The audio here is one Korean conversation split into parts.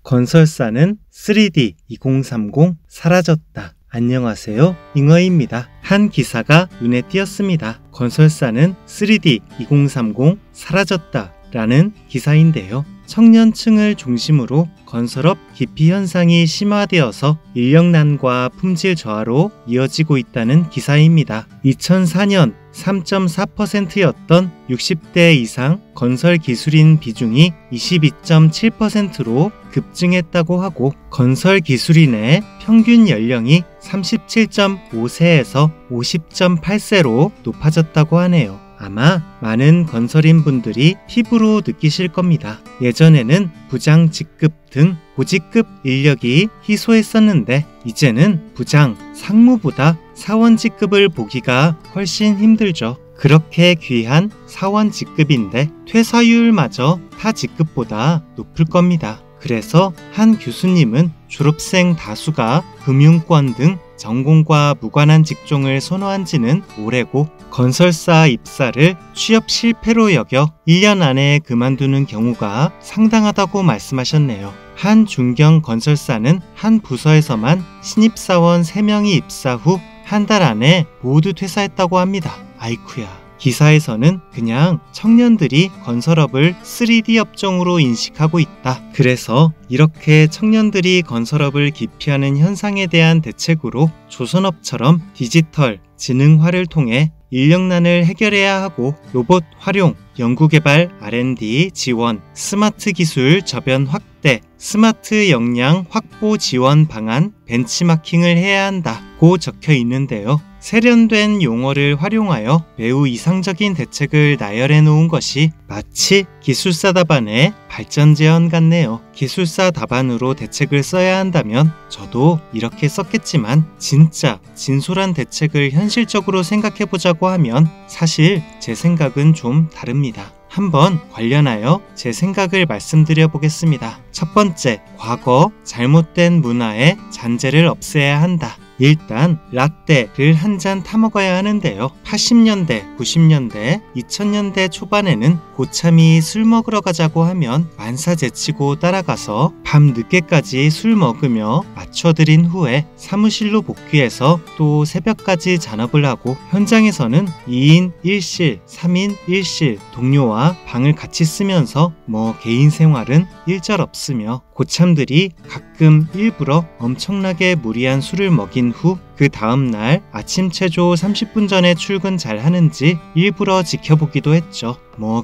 건설사는 3D 2030 사라졌다. 안녕하세요. 잉어입니다. 한 기사가 눈에 띄었습니다. 건설사는 3D 2030 사라졌다 라는 기사인데요. 청년층을 중심으로 건설업 기피 현상이 심화되어서 인력난과 품질 저하로 이어지고 있다는 기사입니다. 2004년 3.4%였던 60대 이상 건설 기술인 비중이 22.7%로 급증했다고 하고, 건설 기술인의 평균 연령이 37.5세에서 50.8세로 높아졌다고 하네요. 아마 많은 건설인 분들이 피부로 느끼실 겁니다. 예전에는 부장 직급 등 고직급 인력이 희소했었는데, 이제는 부장, 상무보다 사원 직급을 보기가 훨씬 힘들죠. 그렇게 귀한 사원 직급인데 퇴사율마저 타 직급보다 높을 겁니다. 그래서 한 교수님은 졸업생 다수가 금융권 등 전공과 무관한 직종을 선호한 지는 오래고, 건설사 입사를 취업 실패로 여겨 1년 안에 그만두는 경우가 상당하다고 말씀하셨네요. 한 중견 건설사는 한 부서에서만 신입사원 3명이 입사 후 한 달 안에 모두 퇴사했다고 합니다. 아이쿠야. 기사에서는 그냥 청년들이 건설업을 3D 업종으로 인식하고 있다. 그래서 이렇게 청년들이 건설업을 기피하는 현상에 대한 대책으로 조선업처럼 디지털, 지능화를 통해 인력난을 해결해야 하고, 로봇 활용, 연구개발, R&D 지원, 스마트 기술 저변 확대, 스마트 역량 확보 지원 방안, 벤치마킹을 해야 한다고 적혀 있는데요. 세련된 용어를 활용하여 매우 이상적인 대책을 나열해 놓은 것이 마치 기술사 답안의 발전 제언 같네요. 기술사 답안으로 대책을 써야 한다면 저도 이렇게 썼겠지만, 진짜 진솔한 대책을 현실적으로 생각해 보자고 하면 사실 제 생각은 좀 다릅니다. 한번 관련하여 제 생각을 말씀드려 보겠습니다. 첫 번째, 과거 잘못된 문화의 잔재를 없애야 한다. 일단 라떼를 한 잔 타먹어야 하는데요. 80년대, 90년대, 2000년대 초반에는 고참이 술 먹으러 가자고 하면 만사제치고 따라가서 밤 늦게까지 술 먹으며 맞춰들인 후에 사무실로 복귀해서 또 새벽까지 잔업을 하고, 현장에서는 2인 1실, 3인 1실 동료와 방을 같이 쓰면서 개인 생활은 일절없으며, 고참들이 가끔 일부러 엄청나게 무리한 술을 먹인 후 그 다음날 아침 체조 30분 전에 출근 잘 하는지 일부러 지켜보기도 했죠.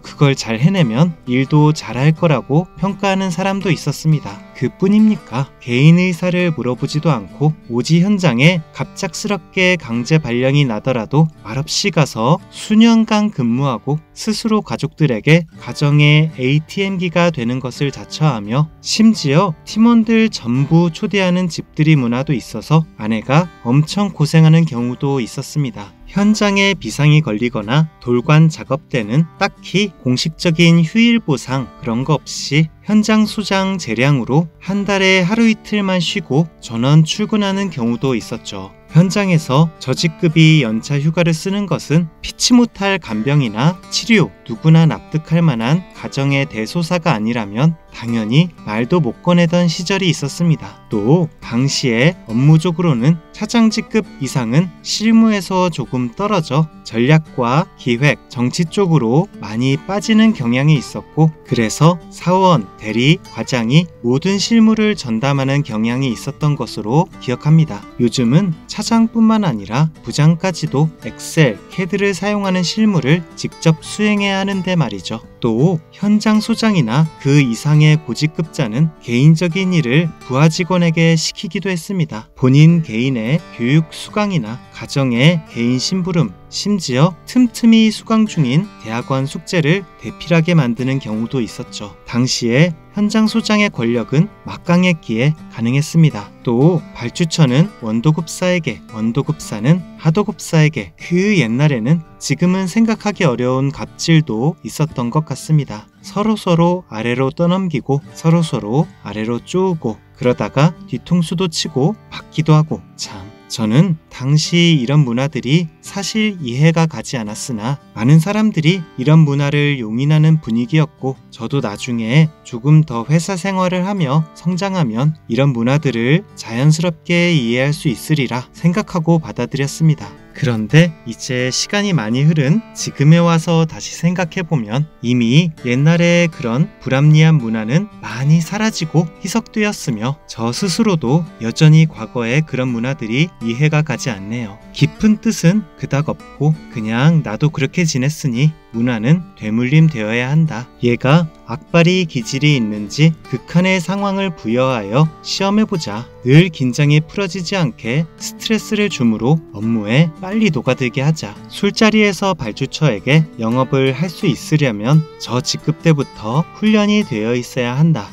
그걸 잘 해내면 일도 잘할 거라고 평가하는 사람도 있었습니다. 그뿐입니까? 개인 의사를 물어보지도 않고 오지 현장에 갑작스럽게 강제 발령이 나더라도 말없이 가서 수년간 근무하고, 스스로 가족들에게 가정의 ATM기가 되는 것을 자처하며, 심지어 팀원들 전부 초대하는 집들이 문화도 있어서 아내가 엄청 고생하는 경우도 있었습니다. 현장에 비상이 걸리거나 돌관 작업 때는 딱히 공식적인 휴일 보상 그런 거 없이 현장 소장 재량으로 한 달에 하루 이틀만 쉬고 전원 출근하는 경우도 있었죠. 현장에서 저직급이 연차 휴가를 쓰는 것은 피치 못할 간병이나 치료, 누구나 납득할 만한 가정의 대소사가 아니라면 당연히 말도 못 꺼내던 시절이 있었습니다. 또 당시에 업무적으로는 차장직급 이상은 실무에서 조금 떨어져 전략과 기획, 정치 쪽으로 많이 빠지는 경향이 있었고, 그래서 사원, 대리, 과장이 모든 실무를 전담하는 경향이 있었던 것으로 기억합니다. 요즘은 차장뿐만 아니라 부장까지도 엑셀, 캐드를 사용하는 실무를 직접 수행해야 하는데 말이죠. 또 현장 소장이나 그 이상의 고직급자는 개인적인 일을 부하 직원에게 시키기도 했습니다. 본인 개인의 교육 수강이나 가정의 개인 심부름, 심지어 틈틈이 수강 중인 대학원 숙제를 대필하게 만드는 경우도 있었죠. 당시에 현장 소장의 권력은 막강했기에 가능했습니다. 또 발주처는 원도급사에게, 원도급사는 하도급사에게, 그 옛날에는 지금은 생각하기 어려운 갑질도 있었던 것 같습니다. 서로서로 아래로 떠넘기고 서로서로 아래로 쪼우고, 그러다가 뒤통수도 치고 받기도 하고, 참 저는 당시 이런 문화들이 사실 이해가 가지 않았으나 많은 사람들이 이런 문화를 용인하는 분위기였고, 저도 나중에 조금 더 회사 생활을 하며 성장하면 이런 문화들을 자연스럽게 이해할 수 있으리라 생각하고 받아들였습니다. 그런데 이제 시간이 많이 흐른 지금에 와서 다시 생각해보면 이미 옛날에 그런 불합리한 문화는 많이 사라지고 희석되었으며, 저 스스로도 여전히 과거의 그런 문화들이 이해가 가지 않네요. 깊은 뜻은 그닥 없고 그냥 나도 그렇게 지냈으니 문화는 되물림 되어야 한다. 얘가 악바리 기질이 있는지 극한의 상황을 부여하여 시험해보자. 늘 긴장이 풀어지지 않게 스트레스를 주므로 업무에 빨리 녹아들게 하자. 술자리에서 발주처에게 영업을 할 수 있으려면 저 직급 때부터 훈련이 되어 있어야 한다.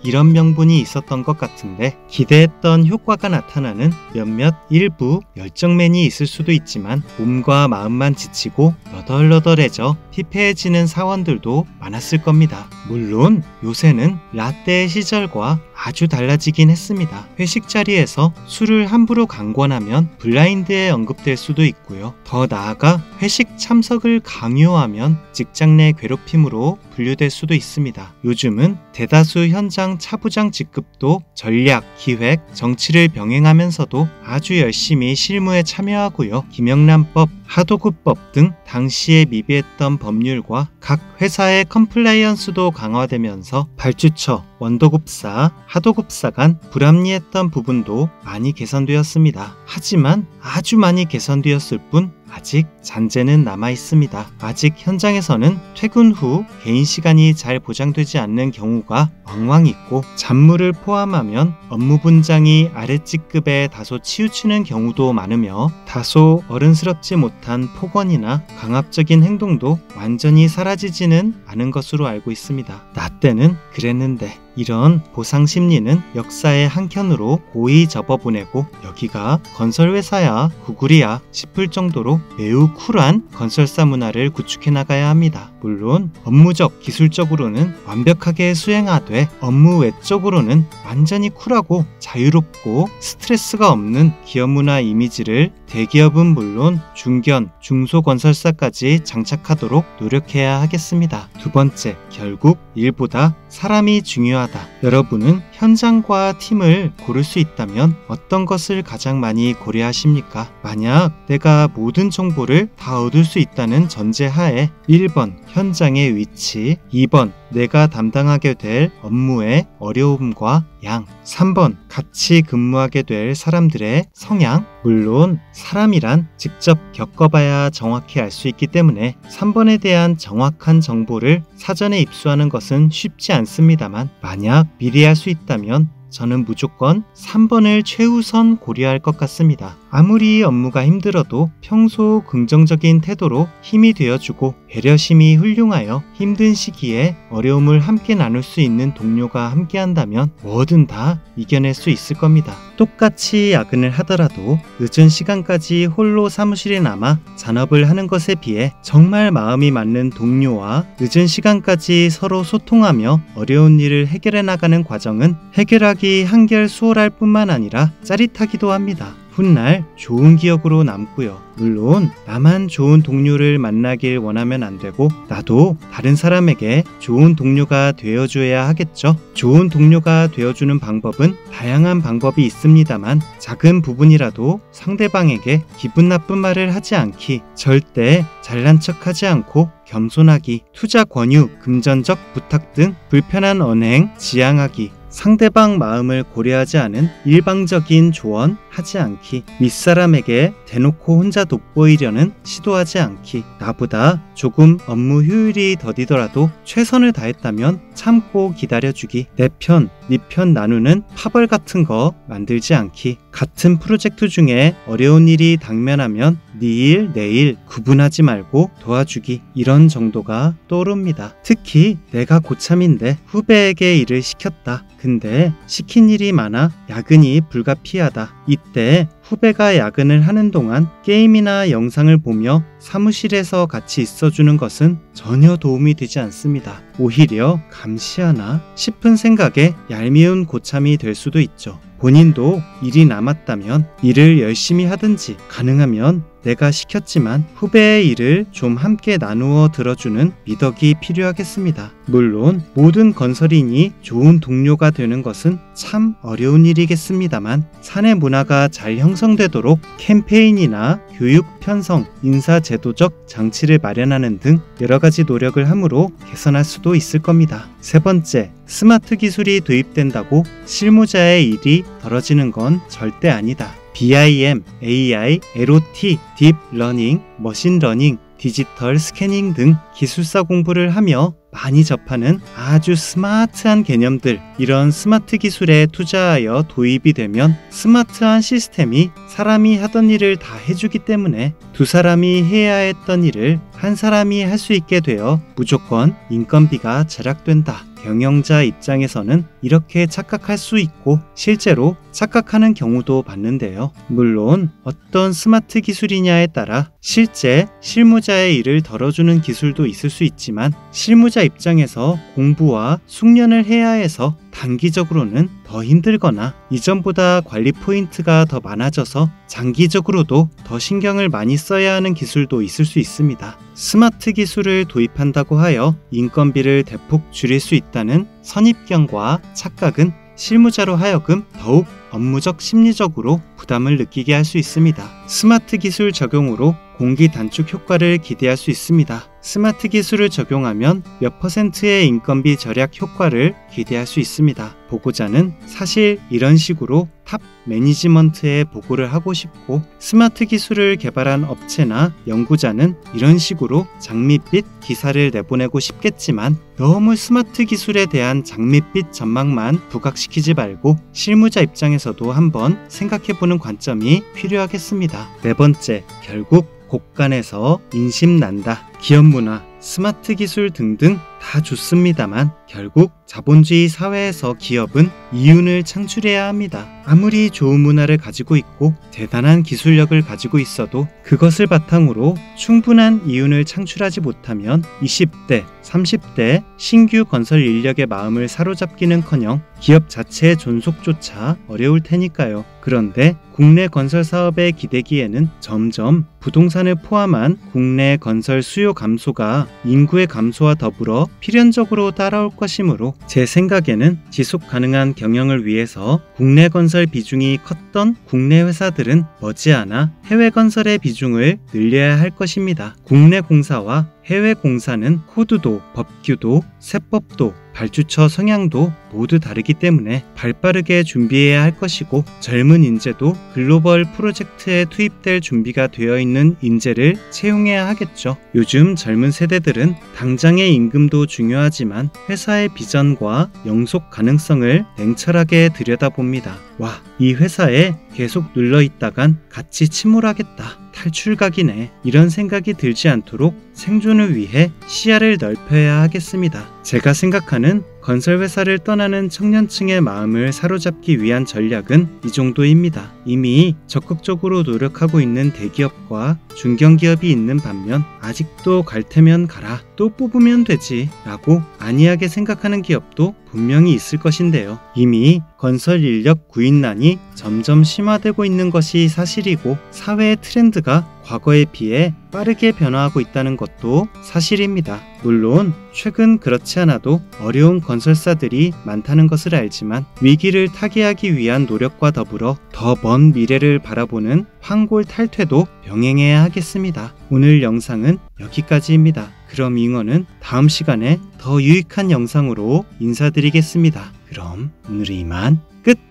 이런 명분이 있었던 것 같은데, 기대했던 효과가 나타나는 몇몇 일부 열정맨이 있을 수도 있지만 몸과 마음만 지치고 너덜너덜해져 피폐해지는 사원들도 많았을 겁니다. 물론 요새는 라떼 시절과 아주 달라지긴 했습니다. 회식 자리에서 술을 함부로 강권하면 블라인드에 언급될 수도 있고요. 더 나아가 회식 참석을 강요하면 직장 내 괴롭힘으로 분류될 수도 있습니다. 요즘은 대다수 현장 차부장 직급도 전략, 기획, 정치를 병행하면서도 아주 열심히 실무에 참여하고요. 김영란법, 하도급법 등 당시에 미비했던 법률과 각 회사의 컴플라이언스도 강화되면서 발주처, 원도급사, 하도급사 간 불합리했던 부분도 많이 개선되었습니다. 하지만 아주 많이 개선되었을 뿐 아직 잔재는 남아 있습니다. 아직 현장에서는 퇴근 후 개인 시간이 잘 보장되지 않는 경우가 왕왕 있고, 잡무를 포함하면 업무 분장이 아랫직급에 다소 치우치는 경우도 많으며, 다소 어른스럽지 못한 폭언이나 강압적인 행동도 완전히 사라지지는 않은 것으로 알고 있습니다. 나 때는 그랬는데. 이런 보상 심리는 역사의 한켠으로 고이 접어보내고, 여기가 건설회사야 구글이야 싶을 정도로 매우 쿨한 건설사 문화를 구축해 나가야 합니다. 물론 업무적, 기술적으로는 완벽하게 수행하되 업무 외적으로는 완전히 쿨하고 자유롭고 스트레스가 없는 기업 문화 이미지를 대기업은 물론 중견, 중소건설사까지 장착하도록 노력해야 하겠습니다. 두 번째, 결국 일보다 사람이 중요하다. 여러분은 현장과 팀을 고를 수 있다면 어떤 것을 가장 많이 고려하십니까? 만약 내가 모든 정보를 다 얻을 수 있다는 전제하에 1번 현장의 위치, 2번 내가 담당하게 될 업무의 어려움과 양, 3번 같이 근무하게 될 사람들의 성향. 물론 사람이란 직접 겪어봐야 정확히 알 수 있기 때문에 3번에 대한 정확한 정보를 사전에 입수하는 것은 쉽지 않습니다만, 만약 미리 할 수 있다면 저는 무조건 3번을 최우선 고려할 것 같습니다. 아무리 업무가 힘들어도 평소 긍정적인 태도로 힘이 되어주고 배려심이 훌륭하여 힘든 시기에 어려움을 함께 나눌 수 있는 동료가 함께한다면 뭐든 다 이겨낼 수 있을 겁니다. 똑같이 야근을 하더라도 늦은 시간까지 홀로 사무실에 남아 잔업을 하는 것에 비해 정말 마음이 맞는 동료와 늦은 시간까지 서로 소통하며 어려운 일을 해결해 나가는 과정은 해결하기 한결 수월할 뿐만 아니라 짜릿하기도 합니다. 훗날 좋은 기억으로 남고요. 물론 나만 좋은 동료를 만나길 원하면 안 되고, 나도 다른 사람에게 좋은 동료가 되어줘야 하겠죠. 좋은 동료가 되어주는 방법은 다양한 방법이 있습니다만, 작은 부분이라도 상대방에게 기분 나쁜 말을 하지 않기, 절대 잘난 척하지 않고 겸손하기, 투자 권유, 금전적 부탁 등 불편한 언행 지양하기, 상대방 마음을 고려하지 않은 일방적인 조언 하지 않기, 윗사람에게 대놓고 혼자 돋보이려는 시도하지 않기, 나보다 조금 업무 효율이 더디더라도 최선을 다했다면 참고 기다려주기, 내 편, 네 편 나누는 파벌 같은 거 만들지 않기, 같은 프로젝트 중에 어려운 일이 당면하면 네 일, 내 일 구분하지 말고 도와주기, 이런 정도가 떠오릅니다. 특히 내가 고참인데 후배에게 일을 시켰다. 근데 시킨 일이 많아 야근이 불가피하다. 이때 후배가 야근을 하는 동안 게임이나 영상을 보며 사무실에서 같이 있어주는 것은 전혀 도움이 되지 않습니다. 오히려 감시하나 싶은 생각에 얄미운 고참이 될 수도 있죠. 본인도 일이 남았다면 일을 열심히 하든지, 가능하면 내가 시켰지만 후배의 일을 좀 함께 나누어 들어주는 미덕이 필요하겠습니다. 물론 모든 건설인이 좋은 동료가 되는 것은 참 어려운 일이겠습니다만, 사내 문화가 잘 형성되도록 캠페인이나 교육 편성, 인사제도적 장치를 마련하는 등 여러가지 노력을 함으로 개선할 수도 있을 겁니다. 세 번째, 스마트 기술이 도입된다고 실무자의 일이 덜어지는 건 절대 아니다. BIM, AI, LOT, 딥러닝, 머신러닝, 디지털 스캐닝 등 기술사 공부를 하며 많이 접하는 아주 스마트한 개념들, 이런 스마트 기술에 투자하여 도입이 되면 스마트한 시스템이 사람이 하던 일을 다 해주기 때문에 두 사람이 해야 했던 일을 한 사람이 할 수 있게 되어 무조건 인건비가 절약된다. 경영자 입장에서는 이렇게 착각할 수 있고 실제로 착각하는 경우도 봤는데요. 물론 어떤 스마트 기술이냐에 따라 실제 실무자의 일을 덜어주는 기술도 있을 수 있지만, 실무자 입장에서 공부와 숙련을 해야 해서 단기적으로는 더 힘들거나 이전보다 관리 포인트가 더 많아져서 장기적으로도 더 신경을 많이 써야 하는 기술도 있을 수 있습니다. 스마트 기술을 도입한다고 하여 인건비를 대폭 줄일 수 있다는 선입견과 착각은 실무자로 하여금 더욱 업무적 심리적으로 부담을 느끼게 할 수 있습니다. 스마트 기술 적용으로 공기 단축 효과를 기대할 수 있습니다. 스마트 기술을 적용하면 몇 %의 인건비 절약 효과를 기대할 수 있습니다. 보고자는 사실 이런 식으로 탑 매니지먼트에 보고를 하고 싶고, 스마트 기술을 개발한 업체나 연구자는 이런 식으로 장밋빛 기사를 내보내고 싶겠지만, 너무 스마트 기술에 대한 장밋빛 전망만 부각시키지 말고 실무자 입장에서도 한번 생각해보는 관점이 필요하겠습니다. 네 번째, 결국 곳간에서 인심난다. 기업 문화, 스마트 기술 등등 다 좋습니다만 결국 자본주의 사회에서 기업은 이윤을 창출해야 합니다. 아무리 좋은 문화를 가지고 있고 대단한 기술력을 가지고 있어도 그것을 바탕으로 충분한 이윤을 창출하지 못하면 20대, 30대 신규 건설 인력의 마음을 사로잡기는커녕 기업 자체의 존속조차 어려울 테니까요. 그런데 국내 건설 사업에 기대기에는 점점 부동산을 포함한 국내 건설 수요 감소가 인구의 감소와 더불어 필연적으로 따라올 것이므로 제 생각에는 지속 가능한 경영을 위해서 국내 건설 비중이 컸던 국내 회사들은 머지않아 해외 건설의 비중을 늘려야 할 것입니다. 국내 공사와 해외 공사는 코드도, 법규도, 세법도, 발주처 성향도 모두 다르기 때문에 발빠르게 준비해야 할 것이고, 젊은 인재도 글로벌 프로젝트에 투입될 준비가 되어 있는 인재를 채용해야 하겠죠. 요즘 젊은 세대들은 당장의 임금도 중요하지만 회사의 비전과 영속 가능성을 냉철하게 들여다봅니다. 와, 이 회사에 계속 눌러있다간 같이 침몰하겠다. 탈출각이네. 이런 생각이 들지 않도록 생존을 위해 시야를 넓혀야 하겠습니다. 제가 생각하는 건설회사를 떠나는 청년층의 마음을 사로잡기 위한 전략은 이 정도입니다. 이미 적극적으로 노력하고 있는 대기업과 중견기업이 있는 반면 아직도 갈 테면 가라, 또 뽑으면 되지 라고 안이하게 생각하는 기업도 분명히 있을 것인데요. 이미 건설 인력 구인난이 점점 심화되고 있는 것이 사실이고, 사회의 트렌드가 과거에 비해 빠르게 변화하고 있다는 것도 사실입니다. 물론 최근 그렇지 않아도 어려운 건설사들이 많다는 것을 알지만 위기를 타개하기 위한 노력과 더불어 더 먼 미래를 바라보는 황골 탈퇴도 병행해야 하겠습니다. 오늘 영상은 여기까지입니다. 그럼 잉어는 다음 시간에 더 유익한 영상으로 인사드리겠습니다. 그럼 오늘은 이만 끝!